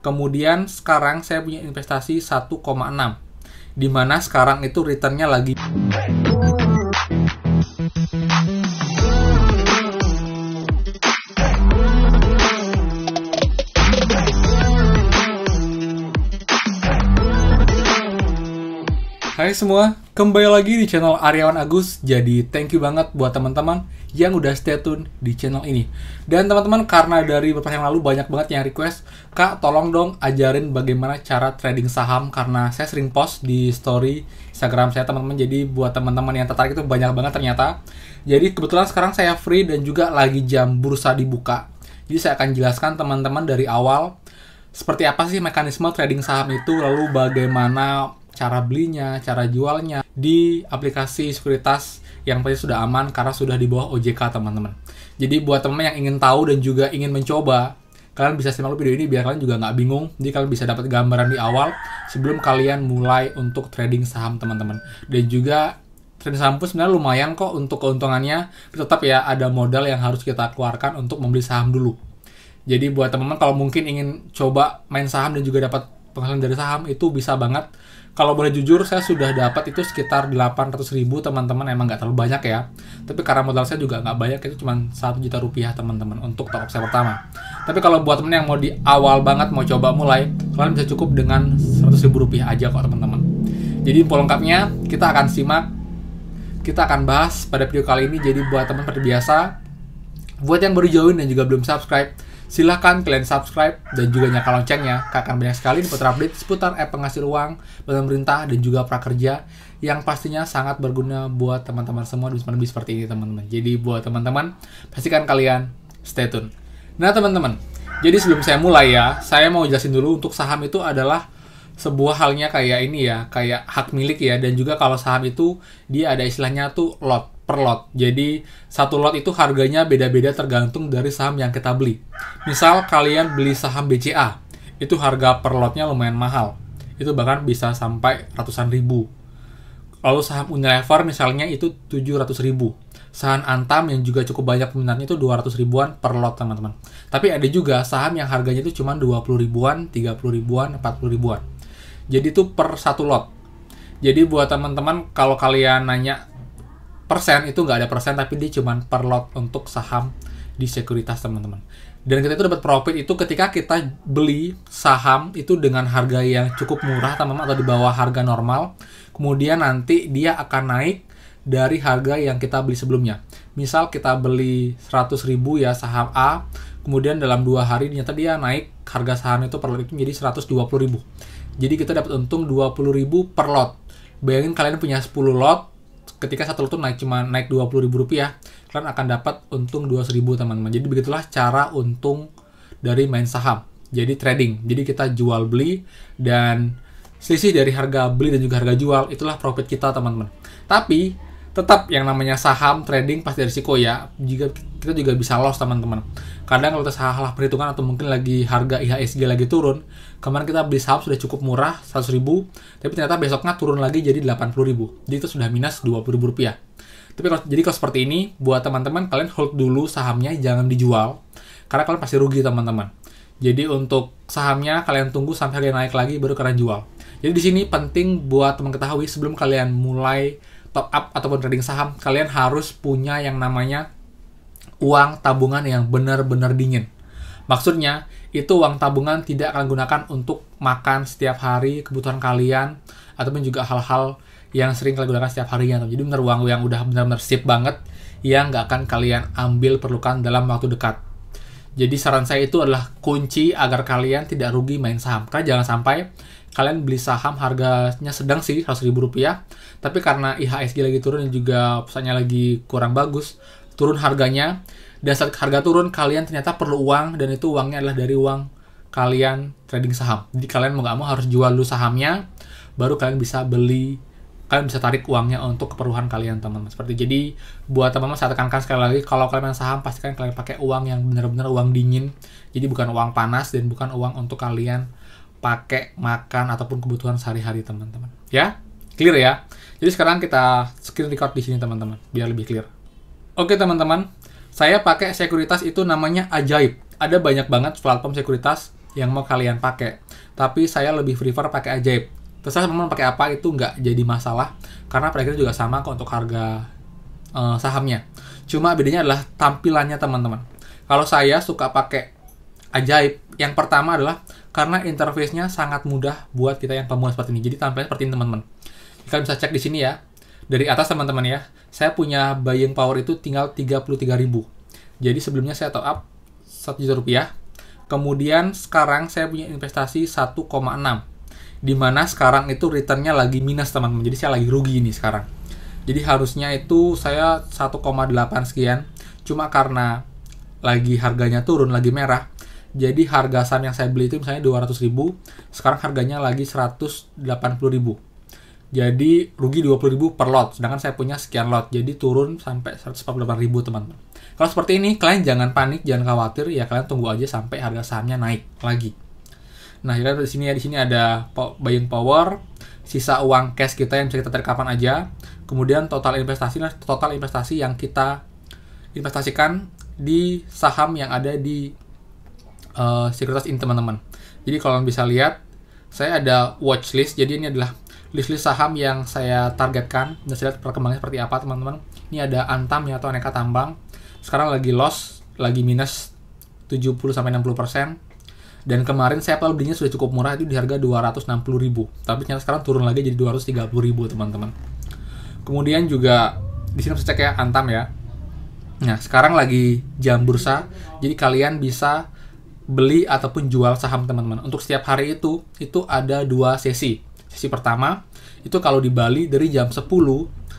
Kemudian sekarang saya punya investasi 1,6, dimana sekarang itu returnnya lagi Hai semua, kembali lagi di channel Aryawan Agus. Jadi thank you banget buat teman-teman yang udah stay tune di channel ini. Dan teman-teman, karena dari beberapa yang lalu banyak banget yang request, Kak tolong dong ajarin bagaimana cara trading saham. Karena saya sering post di story Instagram saya teman-teman. Jadi buat teman-teman yang tertarik itu banyak banget ternyata. Jadi kebetulan sekarang saya free dan juga lagi jam bursa dibuka. Jadi saya akan jelaskan teman-teman dari awal seperti apa sih mekanisme trading saham itu, lalu bagaimana cara belinya, cara jualnya di aplikasi sekuritas yang pasti sudah aman karena sudah di bawah OJK teman-teman. Jadi buat teman-teman yang ingin tahu dan juga ingin mencoba, kalian bisa simak video ini biar kalian juga nggak bingung. Jadi kalian bisa dapat gambaran di awal sebelum kalian mulai untuk trading saham teman-teman. Dan juga trading saham pun sebenarnya lumayan kok untuk keuntungannya. Tetap ya ada modal yang harus kita keluarkan untuk membeli saham dulu. Jadi buat teman-teman kalau mungkin ingin coba main saham dan juga dapat penghasilan dari saham itu bisa banget. Kalau boleh jujur, saya sudah dapat itu sekitar 800.000 teman-teman, emang nggak terlalu banyak ya. Tapi karena modal saya juga nggak banyak, itu cuma 1 juta rupiah teman-teman untuk top up saya pertama. Tapi kalau buat temen yang mau di awal banget, mau coba mulai, kalian bisa cukup dengan 100.000 rupiah aja kok teman-teman. Jadi info lengkapnya kita akan simak, kita akan bahas pada video kali ini. Jadi buat teman seperti biasa, buat yang baru join dan juga belum subscribe, silahkan kalian subscribe dan juga nyalakan loncengnya. Akan banyak sekali diputar update seputar penghasil uang, pemerintah dan juga prakerja yang pastinya sangat berguna buat teman-teman semua di lebih seperti ini teman-teman. Jadi buat teman-teman, pastikan kalian stay tune. Nah teman-teman, jadi sebelum saya mulai ya, saya mau jelasin dulu untuk saham itu adalah sebuah halnya kayak ini ya, kayak hak milik ya. Dan juga kalau saham itu dia ada istilahnya tuh lot per lot. Jadi satu lot itu harganya beda-beda tergantung dari saham yang kita beli. Misal kalian beli saham BCA, itu harga per lotnya lumayan mahal. Itu bahkan bisa sampai ratusan ribu. Lalu saham Unilever misalnya itu 700.000. Saham Antam yang juga cukup banyak peminatnya itu 200 ribuan per lot teman-teman. Tapi ada juga saham yang harganya itu cuma 20 ribuan, 30 ribuan, 40 ribuan. Jadi itu per satu lot. Jadi buat teman-teman kalau kalian nanya persen, itu nggak ada persen, tapi dia cuma per lot untuk saham di sekuritas teman-teman. Dan kita itu dapat profit itu ketika kita beli saham itu dengan harga yang cukup murah teman-teman, atau di bawah harga normal. Kemudian nanti dia akan naik dari harga yang kita beli sebelumnya. Misal kita beli 100.000 ya saham A, kemudian dalam 2 hari ternyata dia naik harga saham itu per lot itu menjadi 120.000. Jadi kita dapat untung 20.000 per lot. Bayangin kalian punya 10 lot, ketika satu lot itu naik 20.000 rupiah, kalian akan dapat untung 200.000 teman-teman. Jadi begitulah cara untung dari main saham. Jadi trading. Jadi kita jual beli dan selisih dari harga beli dan juga harga jual itulah profit kita teman-teman. Tapi tetap yang namanya saham trading pasti ada risiko ya. Jika kita juga bisa loss teman-teman. Kadang kalau kita salah perhitungan atau mungkin lagi harga IHSG lagi turun, kemarin kita beli saham sudah cukup murah 100.000, tapi ternyata besoknya turun lagi jadi 80.000. Jadi itu sudah minus 20.000 rupiah. Tapi kalau seperti ini, buat teman-teman kalian hold dulu sahamnya, jangan dijual karena kalian pasti rugi teman-teman. Jadi untuk sahamnya kalian tunggu sampai harga naik lagi baru kalian jual. Jadi di sini penting buat teman ketahui sebelum kalian mulai top up ataupun trading saham, kalian harus punya yang namanya uang tabungan yang benar-benar dingin. Maksudnya, itu uang tabungan tidak akan gunakan untuk makan setiap hari kebutuhan kalian, ataupun juga hal-hal yang sering kalian gunakan setiap harinya. Jadi benar uang yang udah benar-benar sip banget, yang nggak akan kalian ambil perlukan dalam waktu dekat. Jadi saran saya itu adalah kunci agar kalian tidak rugi main saham. Karena jangan sampai kalian beli saham harganya sedang sih 100.000 rupiah, tapi karena IHSG lagi turun dan juga pusatnya lagi kurang bagus, turun harganya, dan saat harga turun kalian ternyata perlu uang, dan itu uangnya adalah dari uang kalian trading saham. Jadi kalian mau nggak mau harus jual dulu sahamnya, baru kalian bisa beli, kalian bisa tarik uangnya untuk keperluan kalian teman-teman. Seperti jadi buat teman-teman saya tekankan sekali lagi, kalau kalian main saham pastikan kalian pakai uang yang benar-benar uang dingin. Jadi bukan uang panas dan bukan uang untuk kalian pakai makan ataupun kebutuhan sehari-hari teman-teman. Ya, clear ya. Jadi sekarang kita screen record di sini teman-teman biar lebih clear. Oke teman-teman, saya pakai sekuritas itu namanya Ajaib. Ada banyak banget platform sekuritas yang mau kalian pakai. Tapi saya lebih prefer pakai Ajaib. Terserah teman-teman pakai apa, itu nggak jadi masalah, karena pada akhirnya juga sama kok untuk harga sahamnya. Cuma bedanya adalah tampilannya teman-teman. Kalau saya suka pakai Ajaib, yang pertama adalah karena interface-nya sangat mudah buat kita yang pemula seperti ini. Jadi tampilannya seperti ini teman-teman. Kalian bisa cek di sini ya. Dari atas teman-teman ya. Saya punya buying power itu tinggal 33.000. Jadi sebelumnya saya top up 1 juta rupiah. Kemudian sekarang saya punya investasi 1,6. Dimana sekarang itu return-nya lagi minus teman-teman. Jadi saya lagi rugi ini sekarang. Jadi harusnya itu saya 1,8 sekian. Cuma karena lagi harganya turun, lagi merah. Jadi harga saham yang saya beli itu misalnya 200.000, sekarang harganya lagi 180.000. Jadi rugi 20.000 per lot, sedangkan saya punya sekian lot, jadi turun sampai 148.000 teman-teman. Kalau seperti ini, kalian jangan panik, jangan khawatir, ya kalian tunggu aja sampai harga sahamnya naik lagi. Nah, kita di sini ada buying power, sisa uang cash kita yang bisa kita tarik kapan aja, kemudian total investasi yang kita investasikan di saham yang ada di sekuritas ini teman-teman. Jadi kalau bisa lihat, saya ada watchlist. Jadi ini adalah list-list saham yang saya targetkan dan saya lihat perkembangannya seperti apa teman-teman. Ini ada Antam ya, atau Aneka Tambang. Sekarang lagi loss, lagi minus 70-60%. Dan kemarin saya belinya sudah cukup murah, itu di harga 260.000. Tapi ternyata sekarang turun lagi jadi 230.000 teman-teman. Kemudian juga di sini bisa cek ya Antam ya. Nah, sekarang lagi jam bursa. Jadi kalian bisa beli ataupun jual saham teman-teman. Untuk setiap hari itu ada 2 sesi. Sesi pertama itu kalau di Bali dari jam 10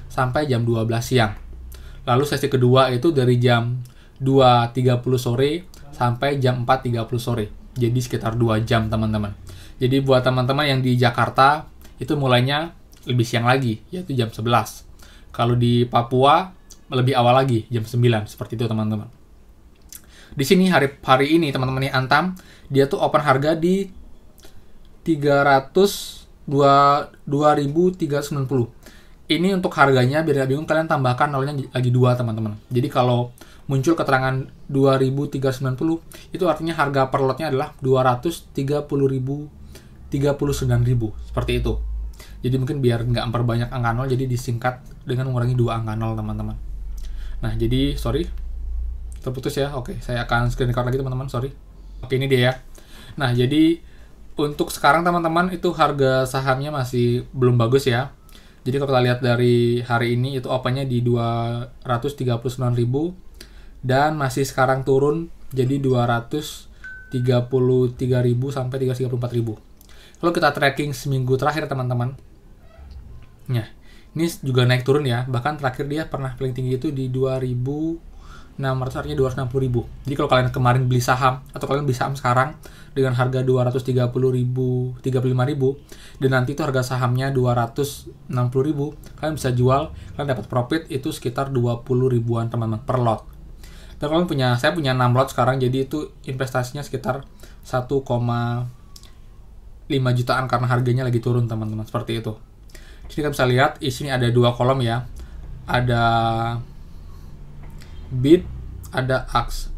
sampai jam 12 siang. Lalu sesi kedua itu dari jam 2.30 sore sampai jam 4.30 sore. Jadi sekitar 2 jam teman-teman. Jadi buat teman-teman yang di Jakarta itu mulainya lebih siang lagi, yaitu jam 11. Kalau di Papua lebih awal lagi, jam 9. Seperti itu teman-teman. Di sini hari ini teman-teman yang Antam, dia tuh open harga di 2.390. Ini untuk harganya, biar nggak bingung kalian tambahkan nolnya lagi 2 teman-teman. Jadi kalau muncul keterangan 2.390, itu artinya harga per lotnya adalah 239.000 seperti itu. Jadi mungkin biar nggak memperbanyak angka nol, jadi disingkat dengan mengurangi 2 angka nol teman-teman. Nah jadi sorry terputus ya. Oke, saya akan screen record lagi teman-teman, sorry. Oke, ini dia ya. Nah, jadi untuk sekarang teman-teman itu harga sahamnya masih belum bagus ya. Jadi kalau kita lihat dari hari ini itu opennya di 239.000 dan masih sekarang turun jadi 233.000 sampai 334.000. Kalau kita tracking seminggu terakhir teman-teman. Nah, ini juga naik turun ya. Bahkan terakhir dia pernah paling tinggi itu di 2.600, artinya 260.000. Jadi kalau kalian kemarin beli saham atau kalian beli saham sekarang dengan harga 235.000 dan nanti itu harga sahamnya 260.000, kalian bisa jual, kalian dapat profit itu sekitar 20 ribuan teman-teman per lot. Dan kalian saya punya 6 lot sekarang, jadi itu investasinya sekitar 1,5 jutaan karena harganya lagi turun teman-teman, seperti itu. Jadi kalian bisa lihat di sini ada 2 kolom ya. Ada bid, ada ask.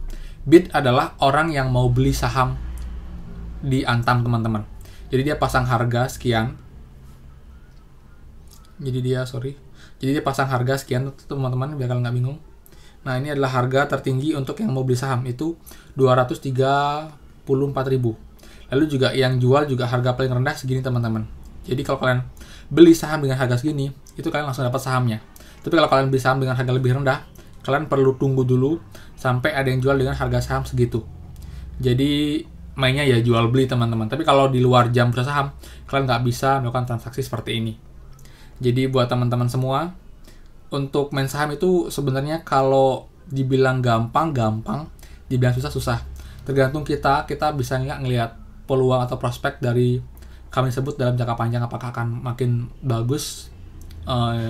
Bid adalah orang yang mau beli saham di Antam teman-teman. Jadi dia pasang harga sekian. Jadi dia pasang harga sekian teman-teman, biar kalian nggak bingung. Nah ini adalah harga tertinggi untuk yang mau beli saham itu 234.000. Lalu juga yang jual juga harga paling rendah segini teman-teman. Jadi kalau kalian beli saham dengan harga segini, itu kalian langsung dapat sahamnya. Tapi kalau kalian beli saham dengan harga lebih rendah, kalian perlu tunggu dulu sampai ada yang jual dengan harga saham segitu. Jadi mainnya ya jual beli teman-teman. Tapi kalau di luar jam bursa saham, kalian nggak bisa melakukan transaksi seperti ini. Jadi buat teman-teman semua, untuk main saham itu sebenarnya kalau dibilang gampang, dibilang susah. Tergantung kita bisa nggak ngelihat peluang atau prospek dari kami sebut dalam jangka panjang, apakah akan makin bagus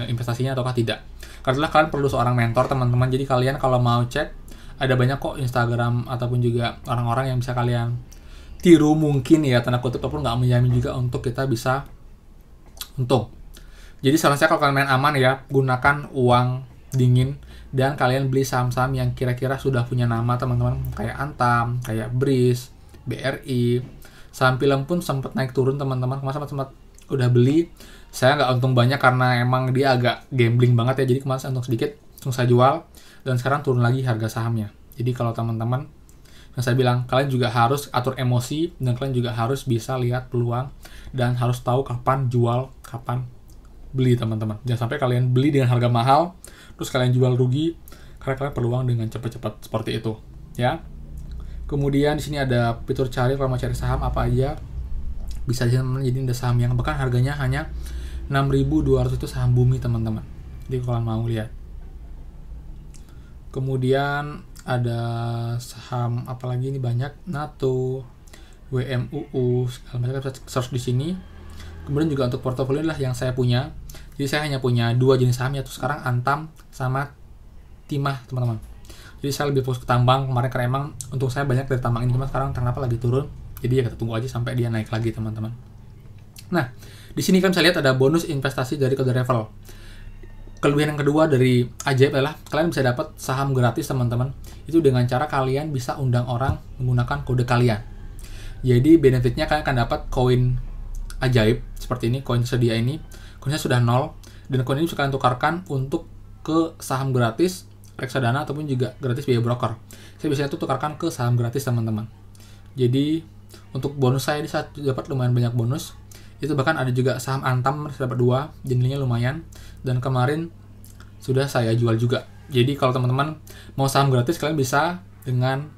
investasinya ataukah tidak. Karena kalian perlu seorang mentor teman-teman. Jadi kalian kalau mau cek, ada banyak kok Instagram ataupun juga orang-orang yang bisa kalian tiru mungkin ya, tanda kutip, ataupun nggak menjamin juga untuk kita bisa untung. Jadi saran saya kalau kalian main aman ya, gunakan uang dingin dan kalian beli saham-saham yang kira-kira sudah punya nama teman-teman, kayak Antam, kayak BRIS, BRI, Saham film pun sempat naik turun teman-teman. Kemarin sempat udah beli, saya nggak untung banyak karena emang dia agak gambling banget ya. Jadi kemarin saya untung sedikit, langsung saya jual, dan sekarang turun lagi harga sahamnya. Jadi kalau teman-teman, yang saya bilang, kalian juga harus atur emosi, dan kalian juga harus bisa lihat peluang, dan harus tahu kapan jual, kapan beli teman-teman. Jangan sampai kalian beli dengan harga mahal, terus kalian jual rugi, karena kalian peluang dengan cepat-cepat seperti itu, ya. Kemudian di sini ada fitur cari, kalau mau cari saham apa aja, bisa jadi ada saham yang bahkan harganya hanya 6.200, itu saham Bumi teman-teman. Jadi kalau mau lihat. Kemudian ada saham apalagi ini banyak, NATO, WMUU, segala macam, bisa search di sini. Kemudian juga untuk portofolio lah yang saya punya. Jadi saya hanya punya 2 jenis saham, yaitu sekarang Antam sama Timah teman-teman. Jadi saya lebih fokus ke tambang kemarin karena emang untuk saya banyak dari tambang ini, cuma sekarang kenapa lagi turun. Jadi ya kita tunggu aja sampai dia naik lagi teman-teman. Nah, di sini kan saya lihat ada bonus investasi dari kode referral. Kelebihan yang kedua dari Ajaib adalah kalian bisa dapat saham gratis teman-teman. Itu dengan cara kalian bisa undang orang menggunakan kode kalian. Jadi benefitnya kalian akan dapat koin Ajaib seperti ini, koin tersedia ini. Koinnya sudah 0, dan koin ini bisa kalian tukarkan untuk ke saham gratis, reksadana, ataupun juga gratis biaya broker. Saya biasanya tuh tukarkan ke saham gratis teman-teman. Jadi untuk bonus saya ini saya dapat lumayan banyak bonus. Itu bahkan ada juga saham Antam, saya dapat 2, nilainya lumayan. Dan kemarin sudah saya jual juga. Jadi kalau teman-teman mau saham gratis, kalian bisa dengan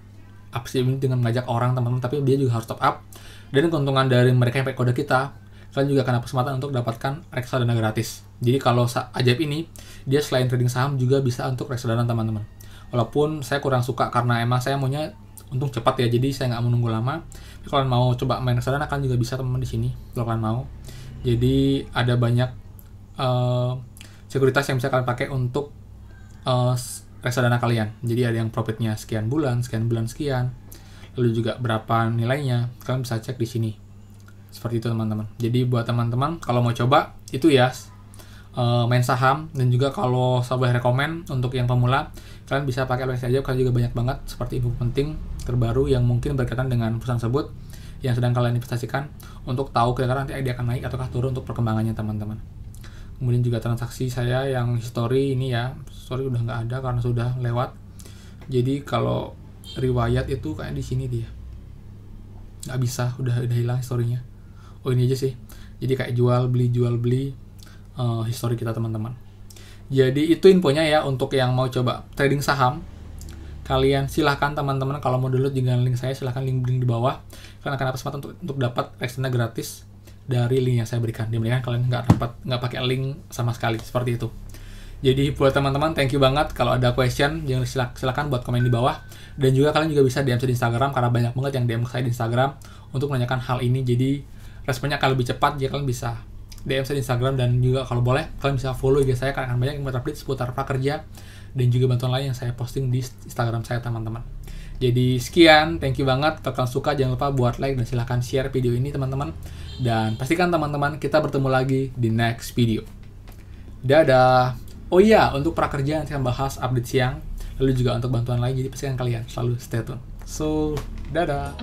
aplikasi ini dengan mengajak orang teman-teman, tapi dia juga harus top up. Dan keuntungan dari mereka yang pakai kode kita, kalian juga akan dapat kesempatan untuk dapatkan reksadana gratis. Jadi kalau Ajaib ini, dia selain trading saham juga bisa untuk reksadana teman-teman. Walaupun saya kurang suka karena emang saya maunya untung cepat ya, jadi saya nggak mau nunggu lama. Tapi kalau kalian mau coba main reksadana, kalian juga bisa teman-teman di sini kalau kalian mau. Jadi ada banyak sekuritas yang bisa kalian pakai untuk reksadana kalian. Jadi ada yang profitnya sekian bulan, sekian, lalu juga berapa nilainya, kalian bisa cek di sini. Seperti itu teman-teman. Jadi buat teman-teman kalau mau coba itu ya main saham, dan juga kalau saya boleh rekomen untuk yang pemula, kalian bisa pakai aplikasi aja, kalian juga banyak banget seperti info penting terbaru yang mungkin berkaitan dengan perusahaan tersebut yang sedang kalian investasikan, untuk tahu kira-kira nanti dia akan naik ataukah turun untuk perkembangannya teman-teman. Kemudian juga transaksi saya yang history ini ya, sorry udah nggak ada karena sudah lewat. Jadi kalau riwayat itu kayak di sini dia nggak bisa, udah hilang historinya. Oh ini aja sih. Jadi kayak jual beli history kita teman-teman. Jadi itu infonya ya untuk yang mau coba trading saham. Kalian silahkan teman-teman kalau mau download dengan link saya, silahkan link di bawah. Kalian akan dapat kesempatan untuk dapat reksadana gratis dari link yang saya berikan. Dimana kalian nggak pakai link sama sekali, seperti itu. Jadi buat teman-teman, thank you banget. Kalau ada question, jangan silakan buat komen di bawah. Dan juga kalian juga bisa DM saya di Instagram, karena banyak banget yang DM saya di Instagram untuk menanyakan hal ini. Jadi responnya akan lebih cepat jika kalian bisa DM saya di Instagram. Dan juga kalau boleh kalian bisa follow IG saya, karena akan banyak yang update seputar prakerja dan juga bantuan lain yang saya posting di Instagram saya teman-teman. Jadi sekian, thank you banget. Kalau kalian suka jangan lupa buat like dan silahkan share video ini teman-teman. Dan pastikan teman-teman kita bertemu lagi di next video. Dadah. Oh iya, untuk prakerja nanti akan bahas update siang, lalu juga untuk bantuan lain, jadi pastikan kalian selalu stay tune. So, dadah.